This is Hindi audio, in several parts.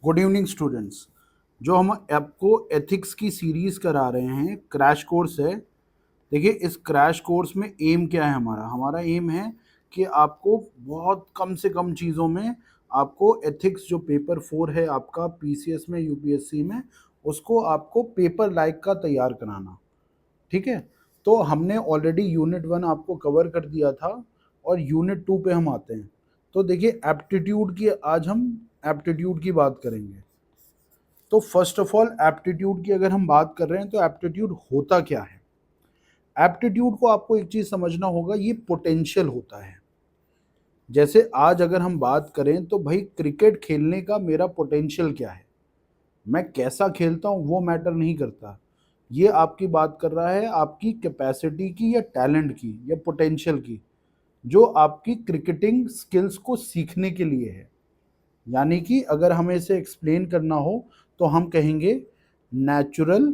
Good evening students. जो हम आपको एथिक्स की सीरीज करा रहे हैं, क्रैश कोर्स है। देखिए, इस क्रैश कोर्स में एम क्या है हमारा हमारा एम है कि आपको बहुत कम से कम चीज़ों में आपको एथिक्स जो पेपर 4 है आपका पीसीएस में, यूपीएससी में, उसको आपको पेपर लाइक का तैयार कराना। ठीक है। तो हमने ऑलरेडी यूनिट 1 आपको कवर कर दिया था और यूनिट 2 पे हम आते हैं। तो देखिए, एप्टीट्यूड की आज हम एप्टीट्यूड की बात करेंगे। तो फर्स्ट ऑफ ऑल एप्टीट्यूड की अगर हम बात कर रहे हैं तो एप्टीट्यूड होता क्या है। एप्टीट्यूड को आपको एक चीज समझना होगा, ये पोटेंशियल होता है। जैसे आज अगर हम बात करें तो भाई क्रिकेट खेलने का मेरा पोटेंशियल क्या है, मैं कैसा खेलता हूं वो मैटर नहीं करता। ये आपकी बात कर रहा है आपकी कैपेसिटी की या टैलेंट की या पोटेंशियल की, जो आपकी क्रिकेटिंग स्किल्स को सीखने के लिए है। यानी कि अगर हमें इसे एक्सप्लेन करना हो तो हम कहेंगे नेचुरल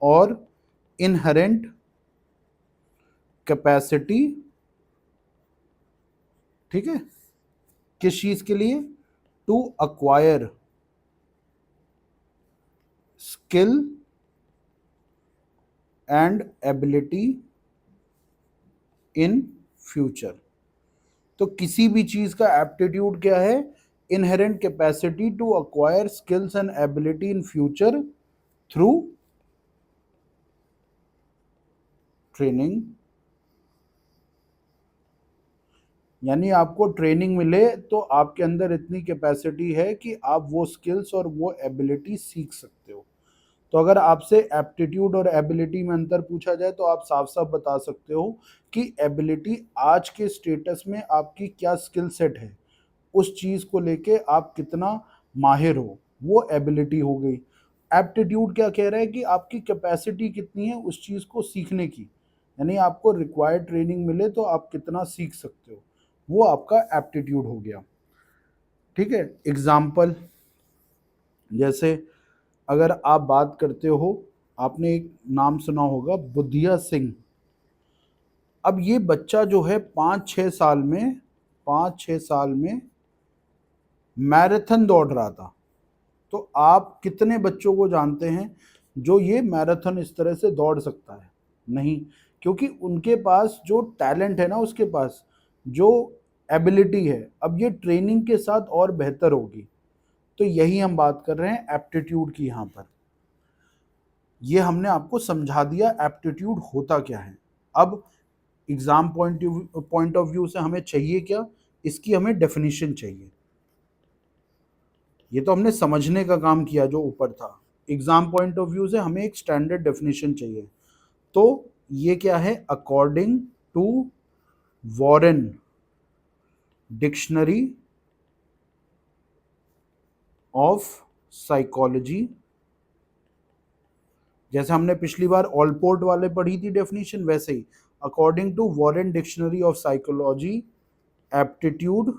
और इनहेरेंट कैपेसिटी। ठीक है, किस चीज के लिए? To acquire skill and ability in future. तो किसी भी चीज का एप्टीट्यूड क्या है? Inherent capacity to acquire skills and ability in future through training. यानी आपको ट्रेनिंग मिले तो आपके अंदर इतनी कैपेसिटी है कि आप वो स्किल्स और वो एबिलिटी सीख सकते हो। तो अगर आपसे एप्टीट्यूड और एबिलिटी में अंतर पूछा जाए तो आप साफ साफ बता सकते हो कि एबिलिटी आज के स्टेटस में आपकी क्या स्किल सेट है, उस चीज को लेके आप कितना माहिर हो, वो एबिलिटी हो गई। एप्टीट्यूड क्या कह रहा है कि आपकी कैपेसिटी कितनी है उस चीज को सीखने की, यानी आपको रिक्वायर्ड ट्रेनिंग मिले तो आप कितना सीख सकते हो, वो आपका एप्टीट्यूड हो गया। ठीक है। एग्जाम्पल, जैसे अगर आप बात करते हो, आपने एक नाम सुना होगा बुद्धिया सिंह। अब ये बच्चा जो है 5-6 साल में मैराथन दौड़ रहा था। तो आप कितने बच्चों को जानते हैं जो ये मैराथन इस तरह से दौड़ सकता है? नहीं, क्योंकि उनके पास जो टैलेंट है ना, उसके पास जो एबिलिटी है, अब ये ट्रेनिंग के साथ और बेहतर होगी। तो यही हम बात कर रहे हैं एप्टीट्यूड की। यहाँ पर ये हमने आपको समझा दिया एप्टीट्यूड होता क्या है। अब एग्जाम पॉइंट ऑफ व्यू से हमें चाहिए क्या? इसकी हमें डेफिनेशन चाहिए। ये तो हमने समझने का काम किया जो ऊपर था। एग्जाम पॉइंट ऑफ व्यू से हमें एक स्टैंडर्ड डेफिनेशन चाहिए। तो ये क्या है? According to Warren dictionary of psychology, जैसे हमने पिछली बार ऑलपोर्ट वाले पढ़ी थी डेफिनेशन, वैसे ही according to Warren dictionary of psychology, aptitude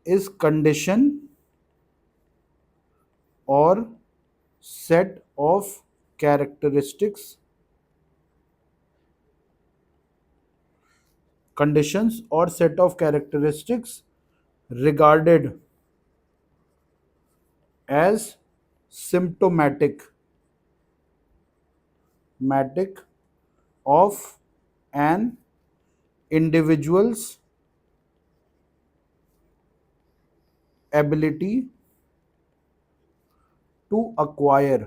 is condition और set of characteristics, conditions or set of characteristics regarded as symptomatic of an individual's ability to acquire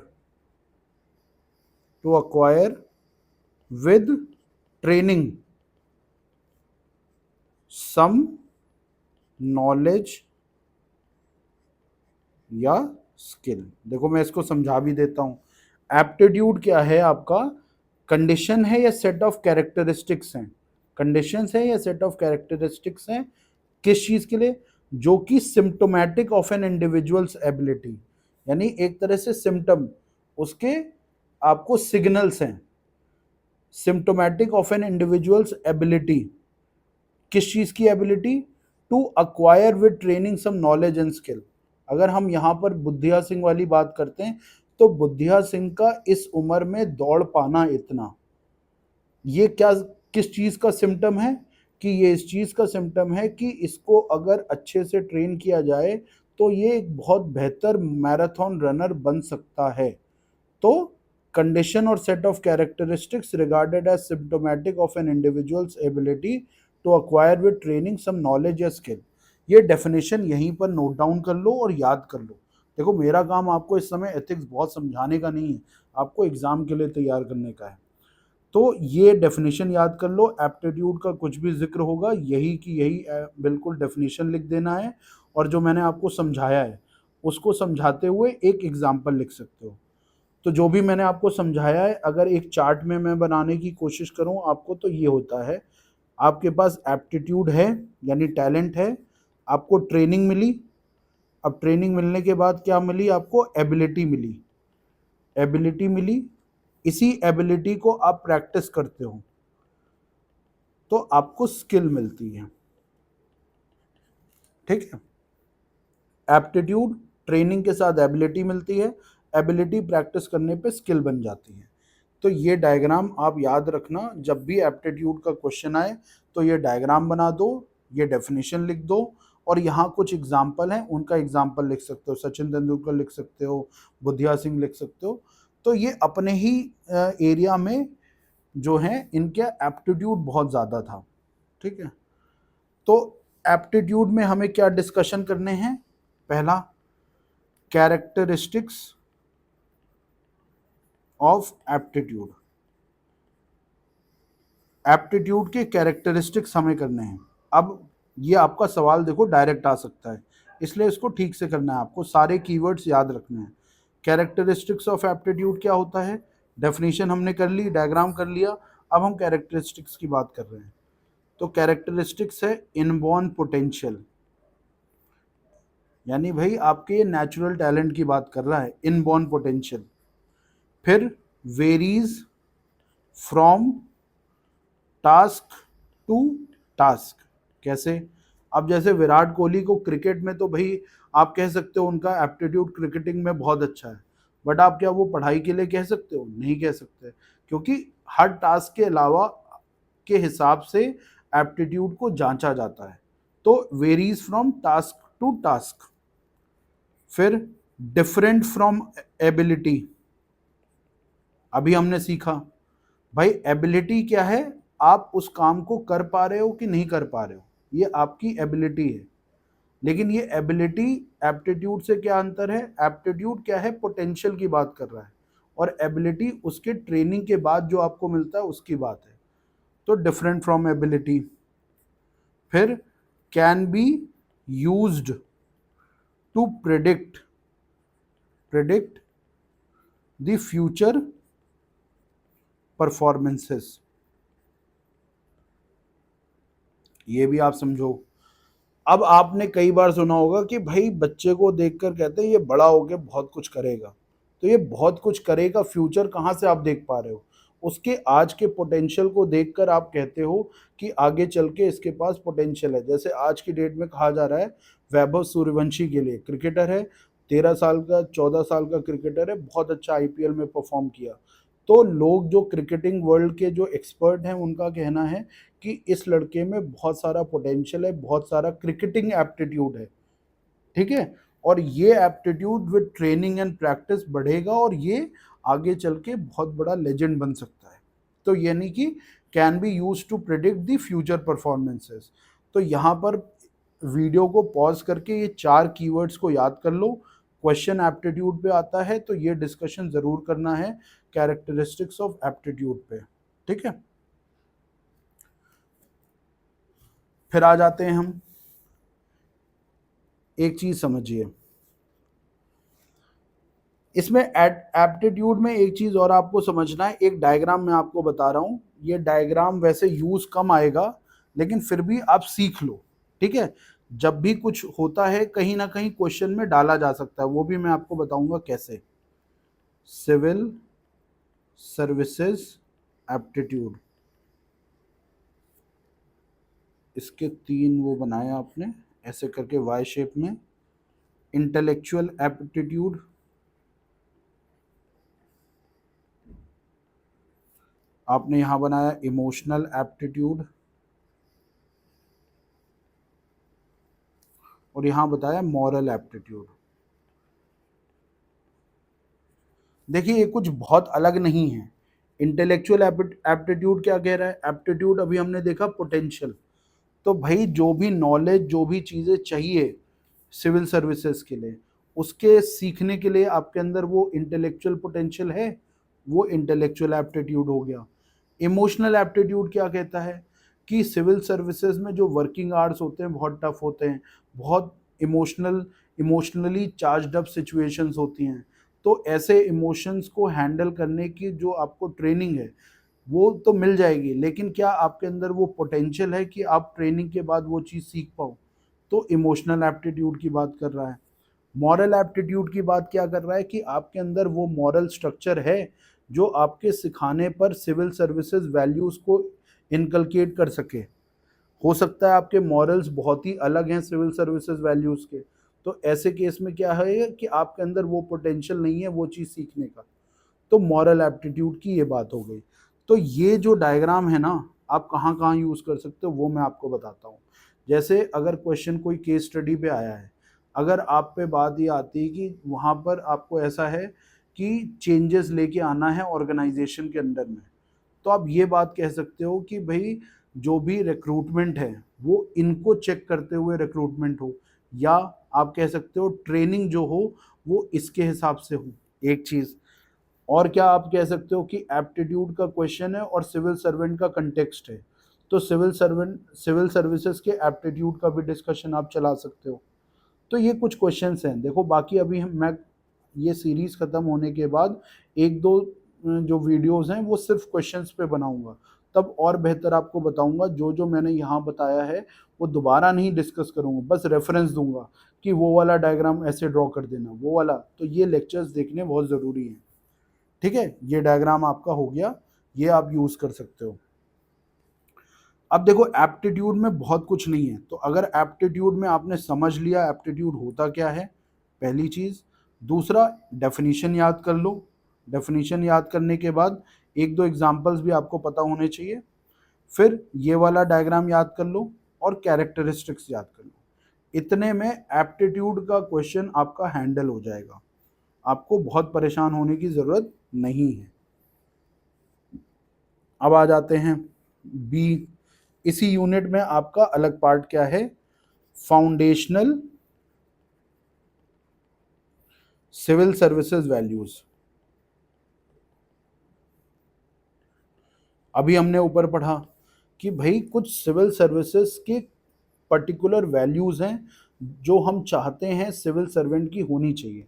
with training some knowledge या स्किल। देखो, मैं इसको समझा भी देता हूं। एप्टीट्यूड क्या है आपका? कंडीशन है या सेट ऑफ कैरेक्टरिस्टिक्स हैं? कंडीशंस है या सेट ऑफ कैरेक्टरिस्टिक्स हैं? किस चीज के लिए? जो कि symptomatic of an individual's ability, यानी एक तरह से सिम्टम, उसके आपको सिग्नल्स हैं। Symptomatic of an individual's ability, किस चीज की ability? To acquire with training some knowledge and skill. अगर हम यहाँ पर बुद्धिया सिंह वाली बात करते हैं तो बुद्धिया सिंह का इस उम्र में दौड़ पाना इतना, ये क्या, किस चीज का सिम्टम है? कि ये इस चीज़ का सिम्टम है कि इसको अगर अच्छे से ट्रेन किया जाए तो ये एक बहुत बेहतर मैराथन रनर बन सकता है। तो कंडीशन और set of characteristics regarded as symptomatic of an individual's ability to acquire with training some knowledge या स्किल। ये डेफिनेशन यहीं पर नोट डाउन कर लो और याद कर लो। देखो मेरा काम आपको इस समय एथिक्स बहुत समझाने का नहीं है, आपको एग्जाम के लिए तैयार करने का है। तो ये डेफिनेशन याद कर लो, एप्टीट्यूड का कुछ भी जिक्र होगा यही कि यही बिल्कुल डेफिनेशन लिख देना है, और जो मैंने आपको समझाया है उसको समझाते हुए एक एग्जाम्पल लिख सकते हो। तो जो भी मैंने आपको समझाया है अगर एक चार्ट में मैं बनाने की कोशिश करूं आपको, तो ये होता है, आपके पास एप्टीट्यूड है यानी टैलेंट है, आपको ट्रेनिंग मिली, अब ट्रेनिंग मिलने के बाद क्या मिली, आपको एबिलिटी मिली, एबिलिटी मिली, इसी एबिलिटी को आप प्रैक्टिस करते हो तो आपको स्किल मिलती है। ठीक है, एप्टीट्यूड ट्रेनिंग के साथ एबिलिटी मिलती है, एबिलिटी प्रैक्टिस करने पे स्किल बन जाती है। तो ये डायग्राम आप याद रखना, जब भी एप्टीट्यूड का क्वेश्चन आए तो ये डायग्राम बना दो, ये डेफिनेशन लिख दो, और यहाँ कुछ एग्जाम्पल हैं उनका एग्जाम्पल लिख सकते हो, सचिन तेंदुलकर लिख सकते हो, बुद्धिया सिंह लिख सकते हो। तो ये अपने ही एरिया में जो है इनके एप्टीट्यूड बहुत ज़्यादा था। ठीक है, तो एप्टीट्यूड में हमें क्या डिस्कशन करने हैं, पहला कैरेक्टरिस्टिक्स ऑफ एप्टीट्यूड, एप्टीट्यूड के कैरेक्टरिस्टिक्स हमें करने हैं। अब ये आपका सवाल देखो डायरेक्ट आ सकता है, इसलिए इसको ठीक से करना है, आपको सारे कीवर्ड्स याद रखने हैं। कैरेक्टरिस्टिक्स ऑफ एप्टीट्यूड क्या होता है, डेफिनेशन हमने कर ली, डायग्राम कर लिया, अब हम कैरेक्टरिस्टिक्स की बात कर रहे हैं। तो कैरेक्टरिस्टिक्स है इनबॉर्न पोटेंशियल, यानी भाई आपके ये नेचुरल टैलेंट की बात कर रहा है, इनबॉर्न पोटेंशियल। फिर varies from task to task, कैसे, अब जैसे विराट कोहली को क्रिकेट में तो भाई आप कह सकते हो उनका एप्टीट्यूड क्रिकेटिंग में बहुत अच्छा है, बट आप क्या वो पढ़ाई के लिए कह सकते हो, नहीं कह सकते, क्योंकि हर टास्क के अलावा के हिसाब से एप्टीट्यूड को जांचा जाता है। तो varies from task to task. फिर डिफरेंट फ्रॉम एबिलिटी, अभी हमने सीखा भाई एबिलिटी क्या है, आप उस काम को कर पा रहे हो कि नहीं कर पा रहे हो, ये आपकी एबिलिटी है। लेकिन ये एबिलिटी एप्टीट्यूड से क्या अंतर है, एप्टीट्यूड क्या है, पोटेंशियल की बात कर रहा है, और एबिलिटी उसके ट्रेनिंग के बाद जो आपको मिलता है उसकी बात है। तो डिफरेंट फ्रॉम एबिलिटी। फिर can be used to predict predict the future performances, ये भी आप समझो। अब आपने कई बार सुना होगा कि भाई बच्चे को देखकर कहते हैं ये बड़ा होके बहुत कुछ करेगा, तो ये बहुत कुछ करेगा फ्यूचर कहाँ से आप देख पा रहे हो, उसके आज के पोटेंशियल को देखकर आप कहते हो कि आगे चल के इसके पास पोटेंशियल है। जैसे आज की डेट में कहा जा रहा है वैभव सूर्यवंशी के लिए, क्रिकेटर है, 13 साल का 14 साल का क्रिकेटर है, बहुत अच्छा आईपीएल में परफॉर्म किया। तो लोग जो क्रिकेटिंग वर्ल्ड के जो एक्सपर्ट हैं उनका कहना है कि इस लड़के में बहुत सारा पोटेंशियल है, बहुत सारा क्रिकेटिंग एप्टीट्यूड है। ठीक है, और ये aptitude with training and practice बढ़ेगा और ये आगे चल के बहुत बड़ा लेजेंड बन सकता है। तो यानी कि can be use to predict the future performances. तो यहाँ पर वीडियो को पॉज करके ये 4 कीवर्ड्स को याद कर लो, क्वेश्चन एप्टीट्यूड पे आता है तो ये डिस्कशन ज़रूर करना है कैरेक्टरिस्टिक्स ऑफ एप्टीट्यूड पे। ठीक है, फिर आ जाते हैं हम, एक चीज समझिए, इसमें एप्टीट्यूड में एक चीज और आपको समझना है, एक डायग्राम मैं आपको बता रहा हूं, ये डायग्राम वैसे यूज कम आएगा लेकिन फिर भी आप सीख लो। ठीक है, जब भी कुछ होता है कहीं ना कहीं क्वेश्चन में डाला जा सकता है, वो भी मैं आपको बताऊंगा कैसे। सिविल सर्विसेज एप्टीट्यूड, इसके 3 वो बनाया आपने ऐसे करके वाई शेप में। इंटेलेक्चुअल एप्टीट्यूड, आपने यहां बनाया इमोशनल एप्टीट्यूड, और यहाँ बताया मॉरल एप्टीट्यूड। देखिए ये कुछ बहुत अलग नहीं है। इंटेलेक्चुअल एप्टीट्यूड क्या कह रहा है? एप्टीट्यूड अभी हमने देखा पोटेंशियल। तो भाई जो भी नॉलेज, जो भी चीज़ें चाहिए सिविल सर्विसेज के लिए, उसके सीखने के लिए आपके अंदर वो इंटेलेक्चुअल पोटेंशियल है, वो इंटेलेक्चुअल एप्टीट्यूड हो गया। इमोशनल एप्टीट्यूड क्या कहता है कि सिविल सर्विसेज में जो वर्किंग आवर्स होते हैं बहुत टफ होते हैं, बहुत इमोशनली चार्ज्ड अप सिचुएशंस होती हैं। तो ऐसे इमोशंस को हैंडल करने की जो आपको ट्रेनिंग है वो तो मिल जाएगी, लेकिन क्या आपके अंदर वो पोटेंशियल है कि आप ट्रेनिंग के बाद वो चीज़ सीख पाओ? तो इमोशनल एप्टीट्यूड की बात कर रहा है। मॉरल एप्टीट्यूड की बात क्या कर रहा है कि आपके अंदर वो मॉरल स्ट्रक्चर है जो आपके सिखाने पर सिविल सर्विसेज वैल्यूज़ को इनकलकेट कर सके। हो सकता है आपके मॉरल्स बहुत ही अलग हैं सिविल सर्विसेज वैल्यूज़ के, तो ऐसे केस में क्या है कि आपके अंदर वो पोटेंशियल नहीं है वो चीज़ सीखने का। तो मॉरल एप्टीट्यूड की ये बात हो गई। तो ये जो डायग्राम है ना, आप कहाँ कहाँ यूज़ कर सकते हो वो मैं आपको बताता हूँ। जैसे अगर क्वेश्चन कोई केस स्टडी पे आया है, अगर आप पे बात ये आती है कि वहाँ पर आपको ऐसा है कि चेंजेस लेके आना है ऑर्गेनाइजेशन के अंदर में, तो आप ये बात कह सकते हो कि भाई जो भी रिक्रूटमेंट है वो इनको चेक करते हुए रिक्रूटमेंट हो, या आप कह सकते हो ट्रेनिंग जो हो वो इसके हिसाब से हो। एक चीज़ और क्या आप कह सकते हो कि एप्टीट्यूड का क्वेश्चन है और सिविल सर्वेंट का कंटेक्स्ट है, तो सिविल सर्विसेज के एप्टीट्यूड का भी डिस्कशन आप चला सकते हो। तो ये कुछ क्वेश्चंस हैं। देखो बाकी अभी मैं ये सीरीज खत्म होने के बाद एक दो जो वीडियोस हैं वो सिर्फ क्वेश्चंस पे बनाऊंगा, तब और बेहतर आपको बताऊंगा। जो जो मैंने यहाँ बताया है वो दोबारा नहीं डिस्कस करूंगा, बस रेफरेंस दूंगा कि वो वाला डायग्राम ऐसे ड्रॉ कर देना, वो वाला। तो ये लेक्चर्स देखने बहुत ज़रूरी हैं। ठीक है, ये डायग्राम आपका हो गया, ये आप यूज़ कर सकते हो। अब देखो एप्टीट्यूड में बहुत कुछ नहीं है, तो अगर एप्टीट्यूड में आपने समझ लिया एप्टीट्यूड होता क्या है, पहली चीज़। दूसरा, डेफिनीशन याद कर लो। डेफिनीशन याद करने के बाद एक दो एग्जांपल्स भी आपको पता होने चाहिए। फिर ये वाला डायग्राम याद कर लो और कैरेक्टरिस्टिक्स याद कर लो। इतने में एप्टीट्यूड का क्वेश्चन आपका हैंडल हो जाएगा, आपको बहुत परेशान होने की ज़रूरत नहीं है। अब आ जाते हैं बी। इसी यूनिट में आपका अलग पार्ट क्या है? Foundational civil services values. अभी हमने ऊपर पढ़ा कि भाई कुछ सिविल सर्विसेज के पर्टिकुलर वैल्यूज हैं जो हम चाहते हैं सिविल सर्वेंट की होनी चाहिए।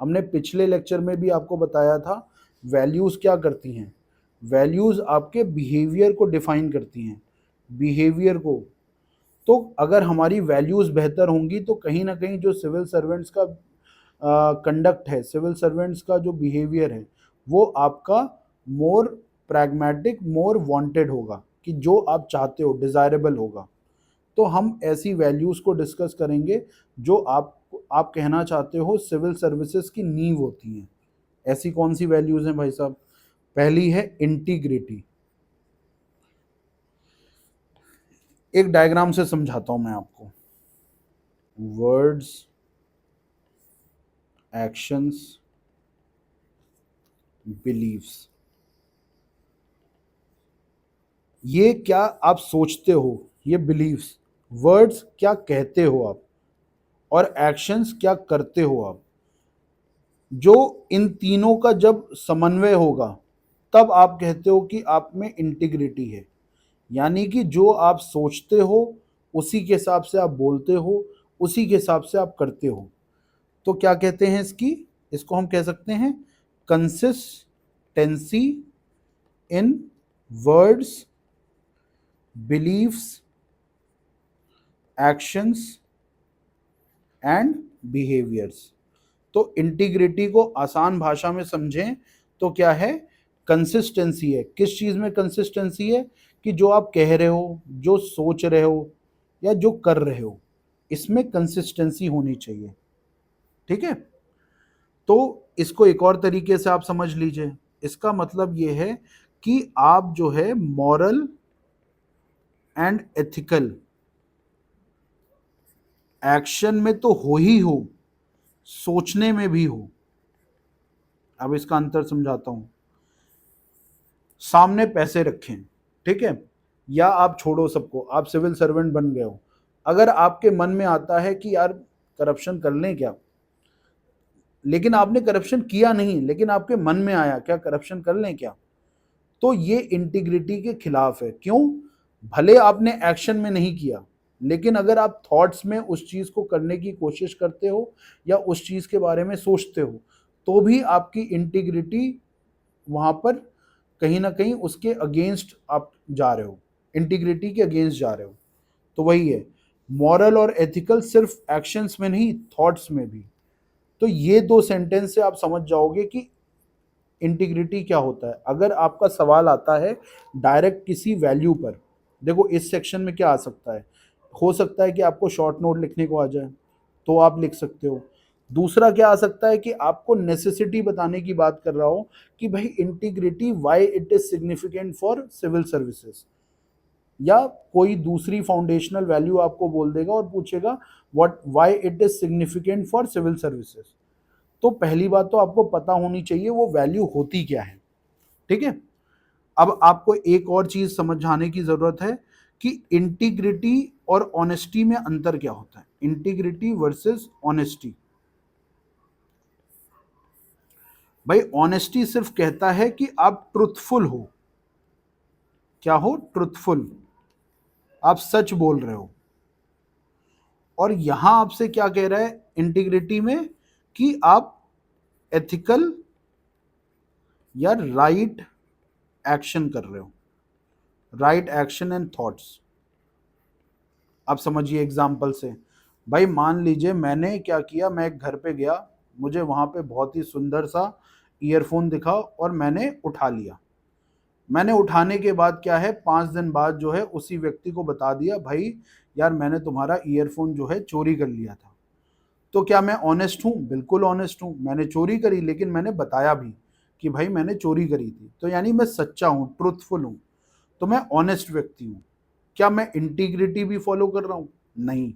हमने पिछले लेक्चर में भी आपको बताया था वैल्यूज क्या करती हैं। वैल्यूज आपके बिहेवियर को डिफाइन करती हैं, बिहेवियर को। तो अगर हमारी वैल्यूज बेहतर होंगी तो कहीं ना कहीं जो सिविल सर्वेंट्स का कंडक्ट है, सिविल सर्वेंट्स का जो बिहेवियर है, वो आपका मोर प्रैग्मेटिक, मोर वांटेड होगा, कि जो आप चाहते हो, डिज़ायरेबल होगा। तो हम ऐसी वैल्यूज़ को डिस्कस करेंगे जो आप कहना चाहते हो सिविल सर्विसेज की नींव होती हैं। ऐसी कौन सी वैल्यूज़ हैं भाई साहब? पहली है इंटीग्रिटी। एक डायग्राम से समझाता हूं मैं आपको। Words, actions, beliefs. ये क्या आप सोचते हो, ये बिलीव्स। वर्ड्स क्या कहते हो आप, और एक्शंस क्या करते हो आप। जो इन तीनों का जब समन्वय होगा तब आप कहते हो कि आप में इंटीग्रिटी है। यानी कि जो आप सोचते हो उसी के हिसाब से आप बोलते हो, उसी के हिसाब से आप करते हो। तो क्या कहते हैं इसको हम कह सकते हैं consistency in words, beliefs, actions and behaviours. तो इंटीग्रिटी को आसान भाषा में समझें तो क्या है? कंसिस्टेंसी है। किस चीज में कंसिस्टेंसी है? कि जो आप कह रहे हो, जो सोच रहे हो, या जो कर रहे हो, इसमें कंसिस्टेंसी होनी चाहिए। ठीक है, तो इसको एक और तरीके से आप समझ लीजिए। इसका मतलब ये है कि आप जो है मॉरल एंड एथिकल एक्शन में तो हो ही हो, सोचने में भी हो। अब इसका अंतर समझाता हूं। सामने पैसे रखें, ठीक है, या आप छोड़ो सबको, आप सिविल सर्वेंट बन गए हो, अगर आपके मन में आता है कि यार करप्शन कर लें क्या, लेकिन आपने करप्शन किया नहीं, लेकिन आपके मन में आया क्या करप्शन कर लें क्या, तो ये इंटीग्रिटी के खिलाफ है। क्यों? भले आपने एक्शन में नहीं किया, लेकिन अगर आप थॉट्स में उस चीज को करने की कोशिश करते हो या उस चीज के बारे में सोचते हो, तो भी आपकी इंटीग्रिटी वहां पर कहीं ना कहीं उसके अगेंस्ट आप जा रहे हो, इंटीग्रिटी के अगेंस्ट जा रहे हो। तो वही है, मॉरल और एथिकल सिर्फ एक्शंस में नहीं, थॉट्स में भी। तो ये दो सेंटेंस से आप समझ जाओगे कि इंटीग्रिटी क्या होता है। अगर आपका सवाल आता है डायरेक्ट किसी वैल्यू पर, देखो इस सेक्शन में क्या आ सकता है, हो सकता है कि आपको शॉर्ट नोट लिखने को आ जाए तो आप लिख सकते हो। दूसरा क्या आ सकता है कि आपको नेसेसिटी बताने की बात कर रहा हो कि भाई integrity why it is significant for civil services, या कोई दूसरी फाउंडेशनल वैल्यू आपको बोल देगा और पूछेगा what why it is significant for civil services. तो पहली बात तो आपको पता होनी चाहिए वो वैल्यू होती क्या है, ठीक है। अब आपको एक और चीज समझाने की जरूरत है कि इंटीग्रिटी और ऑनेस्टी में अंतर क्या होता है। Integrity versus honesty. भाई ऑनेस्टी सिर्फ कहता है कि आप ट्रुथफुल हो, क्या हो, ट्रुथफुल, आप सच बोल रहे हो। और यहां आपसे क्या कह रहा है इंटीग्रिटी में, कि आप एथिकल या राइट एक्शन कर रहे हो, राइट एक्शन एंड थॉट्स। आप समझिए एग्जाम्पल से, भाई मान लीजिए मैंने क्या किया, मैं एक घर पे गया, मुझे वहां पे बहुत ही सुंदर सा ईयरफोन दिखा और मैंने उठा लिया। मैंने उठाने के बाद क्या है, 5 दिन बाद जो है उसी व्यक्ति को बता दिया, भाई यार मैंने तुम्हारा ईयरफोन जो है चोरी कर लिया था। तो क्या मैं ऑनेस्ट हूँ? बिल्कुल ऑनेस्ट हूँ, मैंने चोरी करी, लेकिन मैंने बताया भी कि भाई मैंने चोरी करी थी, तो यानी मैं सच्चा हूँ, ट्रूथफुल हूँ, तो मैं ऑनेस्ट व्यक्ति हूँ। क्या मैं इंटीग्रिटी भी फॉलो कर रहा हूँ? नहीं।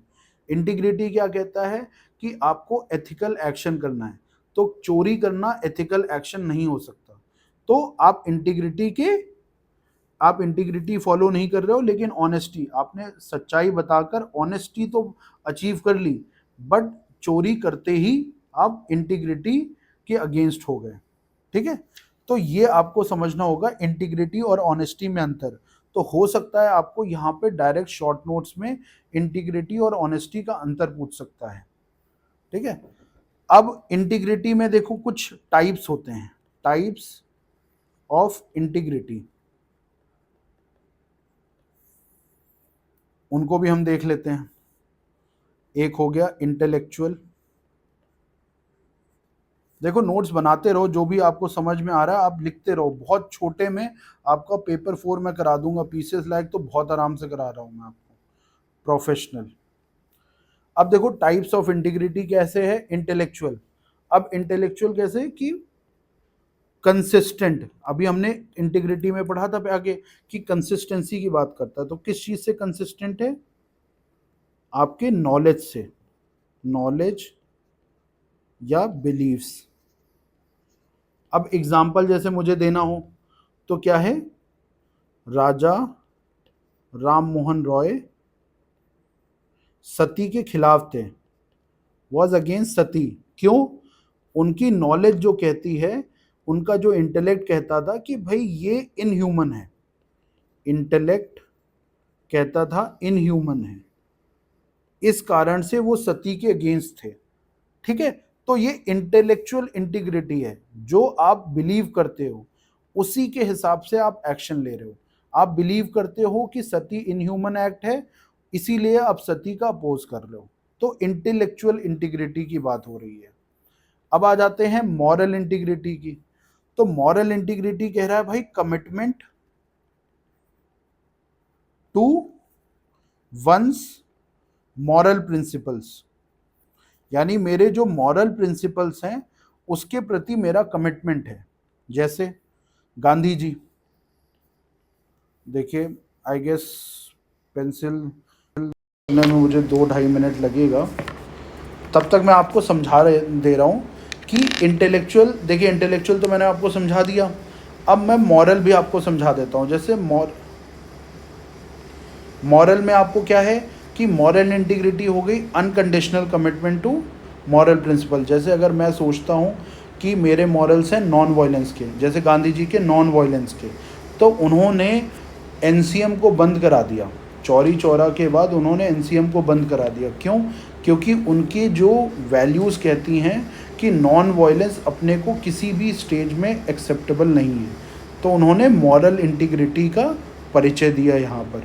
इंटीग्रिटी क्या कहता है कि आपको एथिकल एक्शन करना है, तो चोरी करना एथिकल एक्शन नहीं हो सकता। तो आप इंटीग्रिटी फॉलो नहीं कर रहे हो, लेकिन ऑनेस्टी, आपने सच्चाई बताकर ऑनेस्टी तो अचीव कर ली, बट चोरी करते ही आप इंटीग्रिटी के अगेंस्ट हो गए, ठीक है। तो ये आपको समझना होगा इंटीग्रिटी और ऑनेस्टी में अंतर। तो हो सकता है आपको यहाँ पे डायरेक्ट शॉर्ट नोट्स में इंटीग्रिटी और ऑनेस्टी का अंतर पूछ सकता है, ठीक है। अब इंटीग्रिटी में देखो कुछ टाइप्स होते हैं, टाइप्स ऑफ इंटीग्रिटी, उनको भी हम देख लेते हैं। एक हो गया इंटेलेक्चुअल। देखो नोट्स बनाते रहो, जो भी आपको समझ में आ रहा है आप लिखते रहो, बहुत छोटे में आपका पेपर 4 में करा दूंगा, पीसीएस लायक तो बहुत आराम से करा रहा हूं मैं आपको, प्रोफेशनल। अब देखो टाइप्स ऑफ इंटीग्रिटी कैसे है। इंटेलेक्चुअल, अब इंटेलेक्चुअल कैसे कि कंसिस्टेंट, अभी हमने इंटीग्रिटी में पढ़ा था आगे कि कंसिस्टेंसी की बात करता है, तो किस चीज से कंसिस्टेंट है? आपके नॉलेज से, नॉलेज या बिलीव्स। अब एग्जाम्पल जैसे मुझे देना हो तो क्या है, राजा राम मोहन रॉय सती के खिलाफ थे, वॉज अगेंस्ट सती। क्यों? उनकी नॉलेज जो कहती है, उनका जो इंटेलेक्ट कहता था कि भाई ये इनह्यूमन है, इंटेलेक्ट कहता था इनह्यूमन है, इस कारण से वो सती के अगेंस्ट थे, ठीक है। तो ये इंटेलेक्चुअल इंटीग्रिटी है, जो आप बिलीव करते हो उसी के हिसाब से आप एक्शन ले रहे हो। आप बिलीव करते हो कि सती इनह्यूमन एक्ट है, इसीलिए आप सती का अपोज कर रहे हो, तो इंटेलेक्चुअल इंटीग्रिटी की बात हो रही है। अब आ जाते हैं मॉरल इंटीग्रिटी की। तो मॉरल इंटीग्रिटी कह रहा है भाई commitment to one's moral principles, यानी मेरे जो मॉरल प्रिंसिपल्स हैं उसके प्रति मेरा कमिटमेंट है। जैसे गांधी जी, देखिए आई गेस पेंसिल में मुझे 2-2.5 मिनट लगेगा। तब तक मैं आपको दे रहा हूँ कि इंटेलेक्चुअल, देखिए इंटेलेक्चुअल तो मैंने आपको समझा दिया, अब मैं मॉरल भी आपको समझा देता हूँ। जैसे मॉरल में आपको क्या है कि मॉरल इंटीग्रिटी हो गई unconditional commitment to moral principle. जैसे अगर मैं सोचता हूँ कि मेरे मॉरल्स हैं नॉन वायलेंस के, जैसे गांधी जी के नॉन वायलेंस के, तो उन्होंने एनसीएम को बंद करा दिया। चौरी चौरा के बाद उन्होंने एनसीएम को बंद करा दिया। क्यों? क्योंकि उनकी जो वैल्यूज़ कहती हैं कि नॉन वायलेंस अपने को किसी भी स्टेज में एक्सेप्टेबल नहीं है, तो उन्होंने मॉरल इंटीग्रिटी का परिचय दिया यहाँ पर।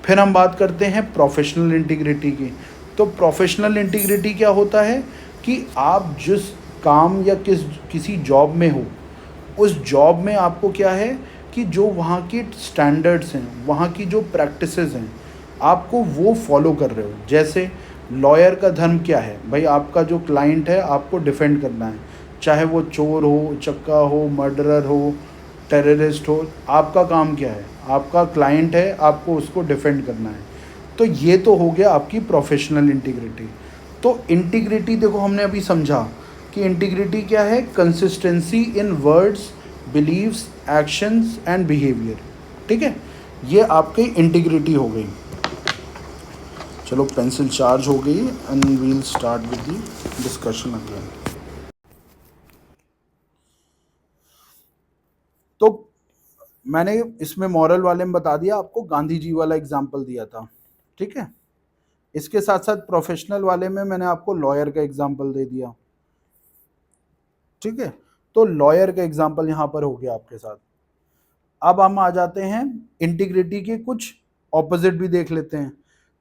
फिर हम बात करते हैं प्रोफेशनल इंटीग्रिटी की। तो प्रोफेशनल इंटीग्रिटी क्या होता है कि आप जिस काम या किसी जॉब में हो, उस जॉब में आपको क्या है कि जो वहाँ की स्टैंडर्ड्स हैं, वहाँ की जो प्रैक्टिसेस हैं, आपको वो फॉलो कर रहे हो। जैसे लॉयर का धर्म क्या है भाई? आपका जो क्लाइंट है आपको डिफेंड करना है, चाहे वो चोर हो, चक्का हो, मर्डरर हो, टेररिस्ट हो। आपका काम क्या है? आपका क्लाइंट है, आपको उसको डिफेंड करना है। तो ये तो हो गया आपकी प्रोफेशनल इंटीग्रिटी। तो इंटीग्रिटी देखो हमने अभी समझा कि इंटीग्रिटी क्या है, consistency in words, beliefs, actions and behaviour. ठीक है, ये आपकी इंटीग्रिटी हो गई। चलो पेंसिल चार्ज हो गई and we'll start with the discussion again. तो मैंने इसमें मॉरल वाले में बता दिया, आपको गांधी जी वाला एग्जाम्पल दिया था। ठीक है, इसके साथ साथ प्रोफेशनल वाले में मैंने आपको लॉयर का एग्जाम्पल दे दिया। ठीक है, तो लॉयर का एग्जाम्पल यहां पर हो गया आपके साथ। अब हम आ जाते हैं इंटीग्रिटी के कुछ ऑपोजिट भी देख लेते हैं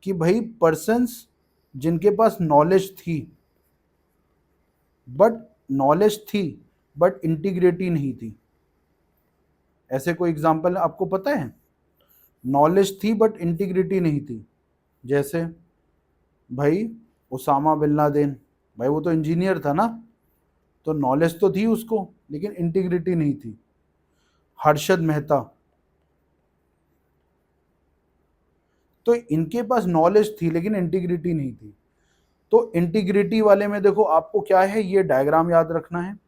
कि भाई पर्सन्स जिनके पास नॉलेज थी बट इंटीग्रिटी नहीं थी। ऐसे कोई एग्जाम्पल आपको पता है? नॉलेज थी बट इंटीग्रिटी नहीं थी। जैसे भाई उसामा बिन लादेन, भाई वो तो इंजीनियर था ना, तो नॉलेज तो थी उसको लेकिन इंटीग्रिटी नहीं थी। हर्षद मेहता, तो इनके पास नॉलेज थी लेकिन इंटीग्रिटी नहीं थी। तो इंटीग्रिटी वाले में देखो आपको क्या है, ये डायग्राम याद रखना है,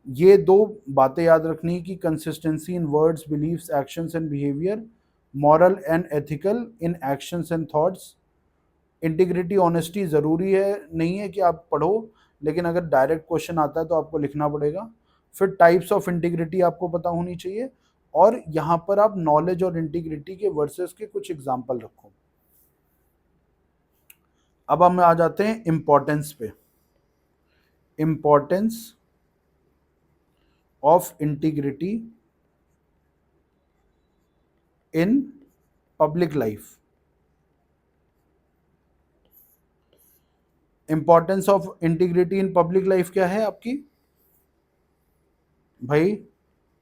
ये दो बातें याद रखनी है कि consistency in words, beliefs, actions and behaviour, moral and ethical in actions and thoughts. Integrity honesty ज़रूरी है, नहीं है कि आप पढ़ो, लेकिन अगर डायरेक्ट क्वेश्चन आता है तो आपको लिखना पड़ेगा। फिर टाइप्स ऑफ इंटीग्रिटी आपको पता होनी चाहिए, और यहाँ पर आप नॉलेज और इंटीग्रिटी के वर्सेस के कुछ एग्जाम्पल रखो। अब हम आ जाते हैं इम्पोर्टेंस पे। Importance of integrity in public life. Importance of integrity in public life क्या है आपकी? भाई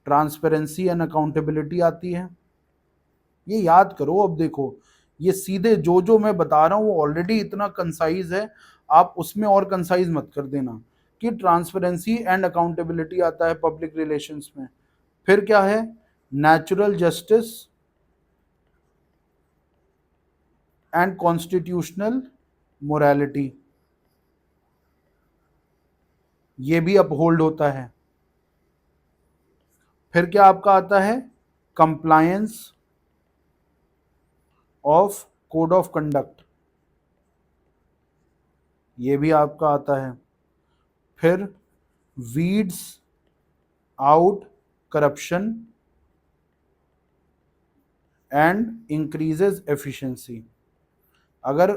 ट्रांसपेरेंसी एंड अकाउंटेबिलिटी आती है। ये याद करो। अब देखो, ये सीधे जो जो मैं बता रहा हूँ वो ऑलरेडी इतना कंसाइज है, आप उसमें और कंसाइज मत कर देना। कि ट्रांसपेरेंसी एंड अकाउंटेबिलिटी आता है पब्लिक रिलेशंस में। फिर क्या है? Natural justice and constitutional morality, ये भी अपहोल्ड होता है। फिर क्या आपका आता है? Compliance of code of conduct, ये भी आपका आता है। फिर weeds out corruption and increases efficiency. अगर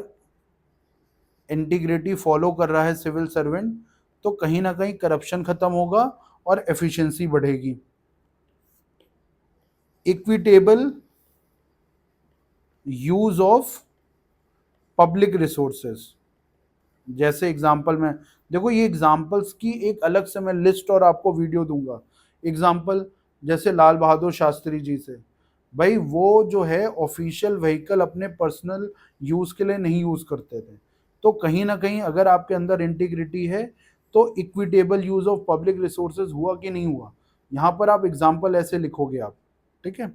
इंटीग्रिटी फॉलो कर रहा है सिविल सर्वेंट, तो कहीं ना कहीं करप्शन खत्म होगा और एफिशिएंसी बढ़ेगी। Equitable use of public resources, जैसे एग्जाम्पल में देखो, ये एग्जाम्पल्स की एक अलग से मैं लिस्ट और आपको वीडियो दूंगा। एग्जाम्पल जैसे लाल बहादुर शास्त्री जी से, भाई वो जो है ऑफिशियल व्हीकल अपने पर्सनल यूज़ के लिए नहीं यूज़ करते थे। तो कहीं ना कहीं अगर आपके अंदर इंटीग्रिटी है तो equitable use of public resources हुआ कि नहीं हुआ? यहाँ पर आप एग्जाम्पल ऐसे लिखोगे आप। ठीक है,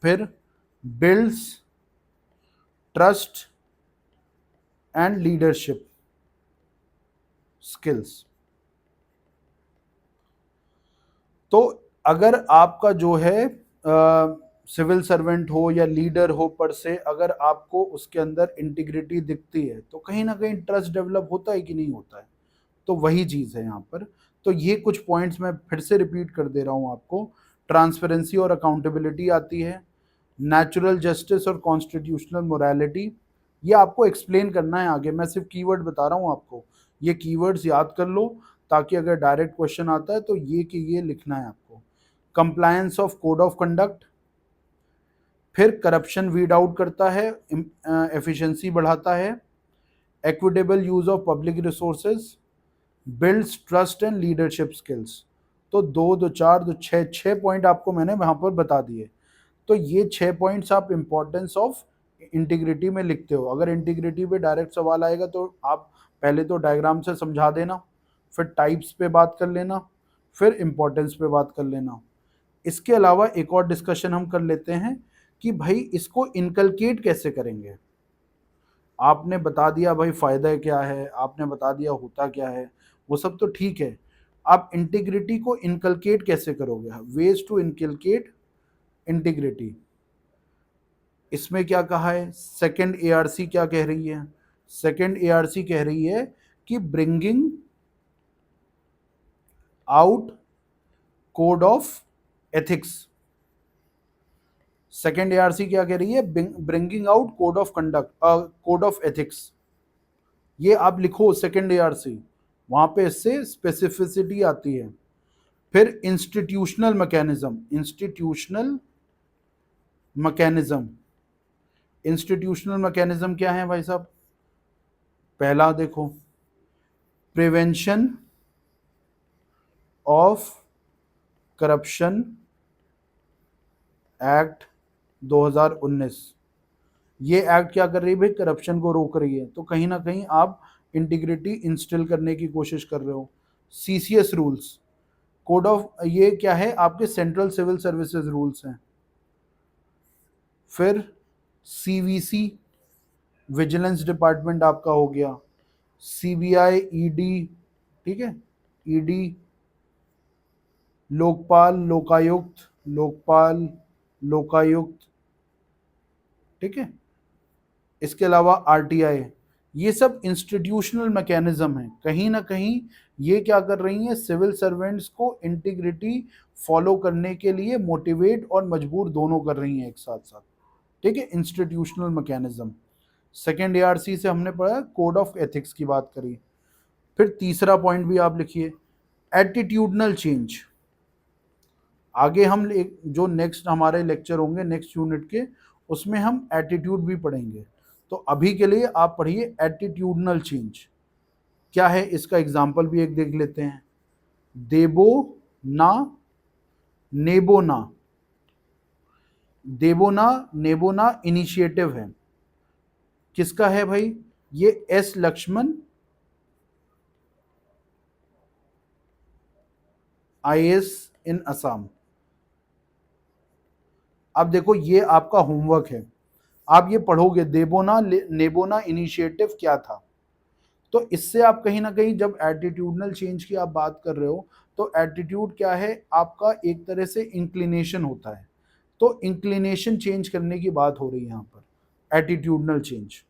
फिर builds trust and leadership skills. तो अगर आपका जो है सिविल सर्वेंट हो या लीडर हो पर से, अगर आपको उसके अंदर इंटीग्रिटी दिखती है तो कहीं ना कहीं ट्रस्ट डेवलप होता है कि नहीं होता है। तो वही चीज़ है यहाँ पर। तो ये कुछ पॉइंट्स मैं फिर से रिपीट कर दे रहा हूँ आपको। ट्रांसपेरेंसी और अकाउंटेबिलिटी आती है, नेचुरल जस्टिस और कॉन्स्टिट्यूशनल मोरालिटी, ये आपको एक्सप्लेन करना है आगे, मैं सिर्फ कीवर्ड बता रहा हूँ आपको। ये कीवर्ड्स याद कर लो ताकि अगर डायरेक्ट क्वेश्चन आता है तो ये कि ये लिखना है आपको। Compliance of code of conduct, फिर करप्शन वीड आउट करता है, एफिशिएंसी बढ़ाता है, equitable use of public resources, builds trust and leadership skills. तो दो दो चार दो छः, छः पॉइंट आपको मैंने वहाँ पर बता दिए। तो ये 6 पॉइंट्स आप इंपॉर्टेंस ऑफ इंटीग्रिटी में लिखते हो। अगर इंटीग्रिटी पे डायरेक्ट सवाल आएगा तो आप पहले तो डायग्राम से समझा देना, फिर टाइप्स पे बात कर लेना, फिर इंपॉर्टेंस पे बात कर लेना। इसके अलावा एक और डिस्कशन हम कर लेते हैं कि भाई इसको इनकलकेट कैसे करेंगे। आपने बता दिया भाई फ़ायदा क्या है, आपने बता दिया होता क्या है, वो सब तो ठीक है। आप इंटीग्रिटी को इनकलकेट कैसे करोगे, वेज टू इनकलकेट इंटीग्रिटी। इसमें क्या कहा है, सेकंड एआरसी क्या कह रही है, सेकंड एआरसी कह रही है कि bringing out code of ethics. Second ARC क्या कह रही है, bringing out code of conduct, code of ethics. ये आप लिखो सेकंड एआरसी, वहां पे इससे स्पेसिफिसिटी आती है। फिर institutional mechanism, institutional mechanism, institutional mechanism क्या है भाई साहब। पहला देखो, प्रिवेंशन ऑफ करप्शन एक्ट 2019। ये एक्ट क्या कर रही है भाई, करप्शन को रोक रही है। तो कहीं ना कहीं आप इंटीग्रिटी इंस्टिल करने की कोशिश कर रहे हो। सीसीएस रूल्स, कोड ऑफ, ये क्या है आपके सेंट्रल सिविल सर्विसेज रूल्स हैं। फिर सीवीसी, विजिलेंस डिपार्टमेंट आपका हो गया, सीबीआई, ईडी, ठीक है, ईडी, लोकपाल, लोकायुक्त, लोकपाल, लोकायुक्त, ठीक है। इसके अलावा आरटीआई, ये सब इंस्टीट्यूशनल मैकेनिज्म है। कहीं ना कहीं ये क्या कर रही हैं, सिविल सर्वेंट्स को इंटीग्रिटी फॉलो करने के लिए मोटिवेट और मजबूर दोनों कर रही हैं एक साथ साथ, ठीक है। Institutional mechanism. सेकेंड एआरसी से हमने पढ़ा कोड ऑफ एथिक्स की बात करी। फिर तीसरा पॉइंट भी आप लिखिए, एटीट्यूडनल चेंज। आगे हम जो नेक्स्ट हमारे लेक्चर होंगे नेक्स्ट यूनिट के, उसमें हम एटीट्यूड भी पढ़ेंगे। तो अभी के लिए आप पढ़िए एटीट्यूडनल चेंज क्या है, इसका एग्जाम्पल भी एक देख लेते हैं। देबो ना नेबो ना, देबो ना नेबो ना इनिशिएटिव है, किसका है भाई, ये एस लक्ष्मण आईएएस इन असम। अब देखो ये आपका होमवर्क है, आप ये पढ़ोगे देबोना नेबोना इनिशिएटिव क्या था। तो इससे आप कहीं ना कहीं जब एटीट्यूडनल चेंज की आप बात कर रहे हो, तो एटीट्यूड क्या है आपका, एक तरह से इंक्लिनेशन होता है। तो इंक्लिनेशन चेंज करने की बात हो रही है यहाँ पर, एटीट्यूडनल चेंज।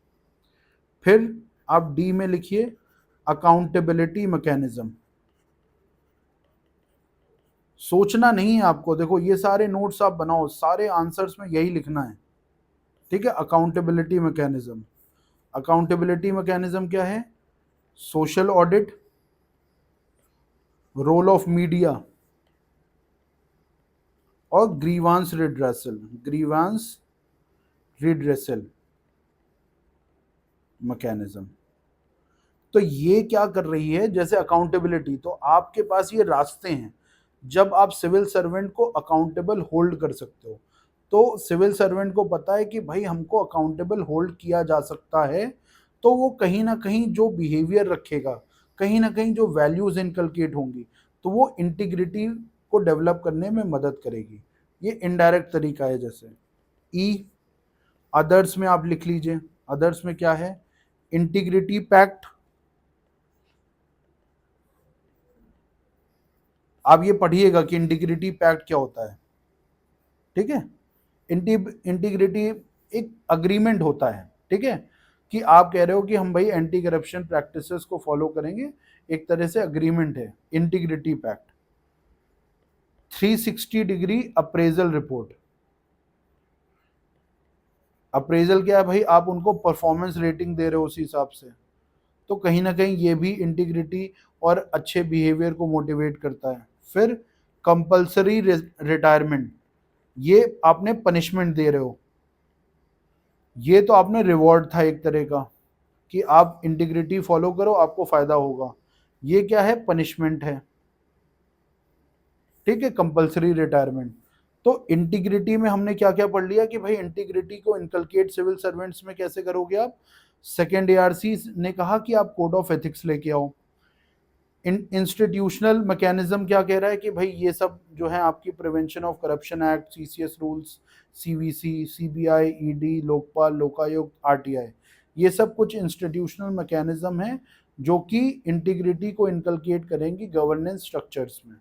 फिर आप डी में लिखिए अकाउंटेबिलिटी मैकेनिज्म। सोचना नहीं है आपको, देखो ये सारे नोट्स आप बनाओ, सारे आंसर्स में यही लिखना है, ठीक है। अकाउंटेबिलिटी मैकेनिज्म, अकाउंटेबिलिटी मैकेनिज्म क्या है, social audit, role of media और grievance redressal, grievance redressal mechanism. तो ये क्या कर रही है, जैसे अकाउंटेबिलिटी, तो आपके पास ये रास्ते हैं जब आप सिविल सर्वेंट को अकाउंटेबल होल्ड कर सकते हो। तो सिविल सर्वेंट को पता है कि भाई हमको अकाउंटेबल होल्ड किया जा सकता है, तो वो कहीं ना कहीं जो बिहेवियर रखेगा, कहीं ना कहीं जो वैल्यूज इनकलकेट होंगी, तो वो इंटीग्रिटी को डेवलप करने में मदद करेगी। ये इनडायरेक्ट तरीका है। जैसे ई, अदर्स में आप लिख लीजिए, अदर्स में क्या है, इंटीग्रिटी पैक्ट, आप ये पढ़िएगा कि इंटीग्रिटी पैक्ट क्या होता है, ठीक है। इंटीग्रिटी एक अग्रीमेंट होता है, ठीक है, कि आप कह रहे हो कि हम भाई एंटी करप्शन प्रैक्टिसेस को फॉलो करेंगे, एक तरह से अग्रीमेंट है integrity pact. 360 degree appraisal report, appraisal क्या है भाई, आप उनको परफॉर्मेंस रेटिंग दे रहे हो उसी हिसाब से, तो कहीं ना कहीं ये भी इंटीग्रिटी और अच्छे बिहेवियर को मोटिवेट करता है। फिर कंपल्सरी रिटायरमेंट, ये आपने पनिशमेंट दे रहे हो, ये तो आपने रिवॉर्ड था एक तरह का कि आप इंटीग्रिटी फॉलो करो आपको फायदा होगा, ये क्या है, पनिशमेंट है, ठीक है, कंपल्सरी रिटायरमेंट। तो इंटीग्रिटी में हमने क्या क्या पढ़ लिया कि भाई इंटीग्रिटी को इनकलकेट सिविल सर्वेंट्स में कैसे करोगे आप। सेकेंड एआरसी ने कहा कि आप कोड ऑफ एथिक्स लेके आओ। इंस्टीट्यूशनल मैकेनिज्म क्या कह रहा है कि भाई ये सब जो है आपकी prevention of corruption act, CCS rules, CVC, CBI, ED, Lokpal, Lokayukta, RTI, ये सब कुछ इंस्टीट्यूशनल मैकेनिज्म है जो कि इंटीग्रिटी को इनकलकेट करेंगी गवर्नेंस स्ट्रक्चर्स में।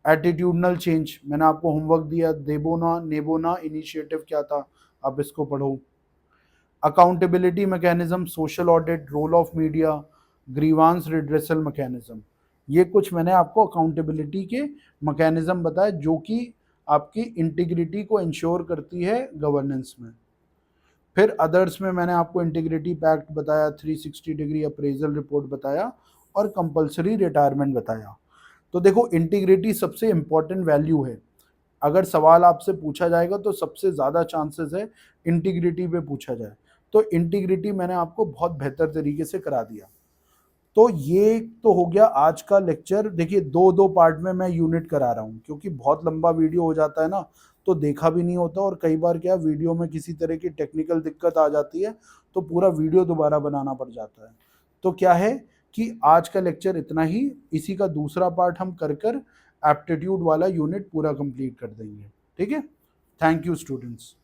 एटीट्यूडनल चेंज, मैंने आपको होमवर्क दिया, देबोना नेबोना इनिशिएटिव क्या था, आप इसको पढ़ो। Accountability mechanism, social audit, role of media, grievance redressal mechanism, ये कुछ मैंने आपको अकाउंटेबिलिटी के मैकेनिज्म बताए जो कि आपकी इंटीग्रिटी को इंश्योर करती है गवर्नेंस में। फिर अदर्स में मैंने आपको इंटीग्रिटी पैक्ट बताया, 360 डिग्री अप्रेजल रिपोर्ट बताया और कंपलसरी रिटायरमेंट बताया। तो देखो इंटीग्रिटी सबसे इंपॉर्टेंट वैल्यू है, अगर सवाल आपसे पूछा जाएगा तो सबसे ज़्यादा चांसेस है इंटीग्रिटी पे पूछा जाए, तो इंटीग्रिटी मैंने आपको बहुत बेहतर तरीके से करा दिया। तो ये तो हो गया आज का लेक्चर। देखिए दो दो पार्ट में मैं यूनिट करा रहा हूँ क्योंकि बहुत लंबा वीडियो हो जाता है ना, तो देखा भी नहीं होता, और कई बार क्या वीडियो में किसी तरह की टेक्निकल दिक्कत आ जाती है तो पूरा वीडियो दोबारा बनाना पड़ जाता है। तो क्या है कि आज का लेक्चर इतना ही, इसी का दूसरा पार्ट हम कर कर एप्टीट्यूड वाला यूनिट पूरा कंप्लीट कर देंगे, ठीक है। Thank you students.